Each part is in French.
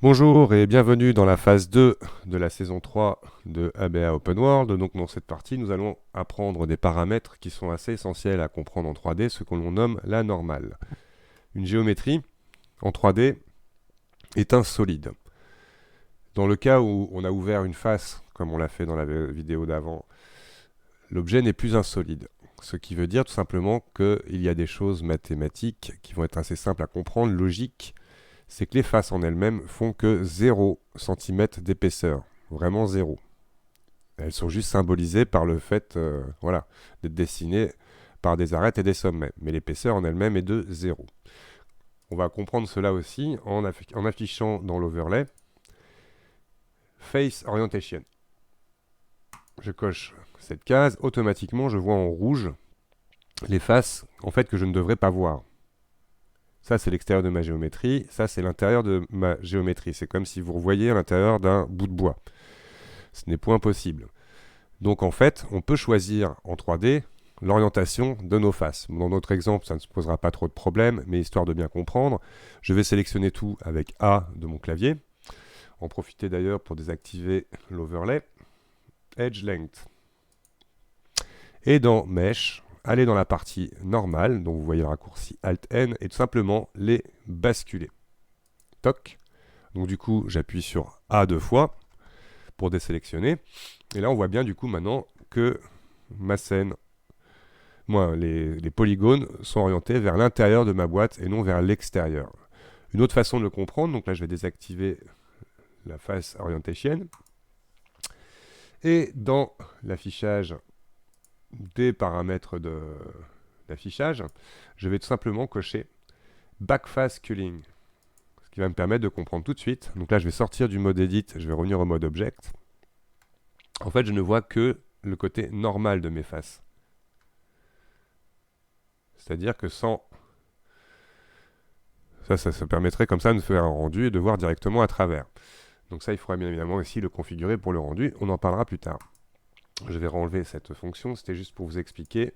Bonjour et bienvenue dans la phase 2 de la saison 3 de ABA Open World. Donc dans cette partie, nous allons apprendre des paramètres qui sont assez essentiels à comprendre en 3D, ce que l'on nomme la normale. Une géométrie en 3D est un solide. Dans le cas où on a ouvert une face, comme on l'a fait dans la vidéo d'avant, l'objet n'est plus un solide. Ce qui veut dire tout simplement qu'il y a des choses mathématiques qui vont être assez simples à comprendre, logiques. C'est que les faces en elles-mêmes font que 0 cm d'épaisseur, vraiment 0. Elles sont juste symbolisées par le fait d'être dessinées par des arêtes et des sommets, mais l'épaisseur en elle-même est de 0. On va comprendre cela aussi en affichant dans l'overlay Face Orientation. Je coche cette case, automatiquement je vois en rouge les faces en fait que je ne devrais pas voir. Ça, c'est l'extérieur de ma géométrie. Ça, c'est l'intérieur de ma géométrie. C'est comme si vous revoyiez à l'intérieur d'un bout de bois. Ce n'est point possible. Donc, en fait, on peut choisir en 3D l'orientation de nos faces. Dans notre exemple, ça ne se posera pas trop de problèmes, mais histoire de bien comprendre, je vais sélectionner tout avec A de mon clavier. En profiter d'ailleurs pour désactiver l'overlay. Edge Length. Et dans Mesh, aller dans la partie normale, dont vous voyez le raccourci Alt-N, et tout simplement les basculer. Toc. Donc du coup, j'appuie sur A deux fois pour désélectionner. Et là, on voit bien du coup maintenant que ma scène, les polygones sont orientés vers l'intérieur de ma boîte et non vers l'extérieur. Une autre façon de le comprendre, donc là, je vais désactiver la face orientation. Et dans l'affichage des paramètres d'affichage, je vais tout simplement cocher Backface Culling, ce qui va me permettre de comprendre tout de suite. Donc là, je vais sortir du mode Edit, je vais revenir au mode Object. En fait, je ne vois que le côté normal de mes faces. C'est-à-dire que sans... Ça permettrait comme ça de faire un rendu et de voir directement à travers. Donc ça, il faudra bien évidemment aussi le configurer pour le rendu. On en parlera plus tard. Je vais renlever cette fonction. C'était juste pour vous expliquer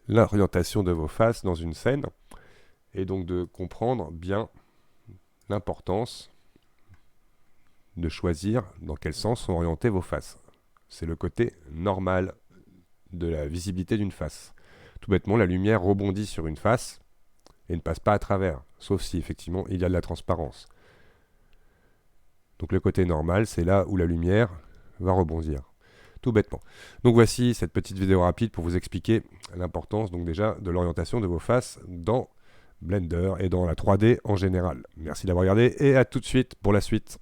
l'orientation de vos faces dans une scène et donc de comprendre bien l'importance de choisir dans quel sens sont orientées vos faces. C'est le côté normal de la visibilité d'une face. Tout bêtement, la lumière rebondit sur une face et ne passe pas à travers, sauf si effectivement il y a de la transparence. Donc le côté normal, c'est là où la lumière va rebondir. Tout bêtement. Donc voici cette petite vidéo rapide pour vous expliquer l'importance donc déjà de l'orientation de vos faces dans Blender et dans la 3D en général. Merci d'avoir regardé et à tout de suite pour la suite.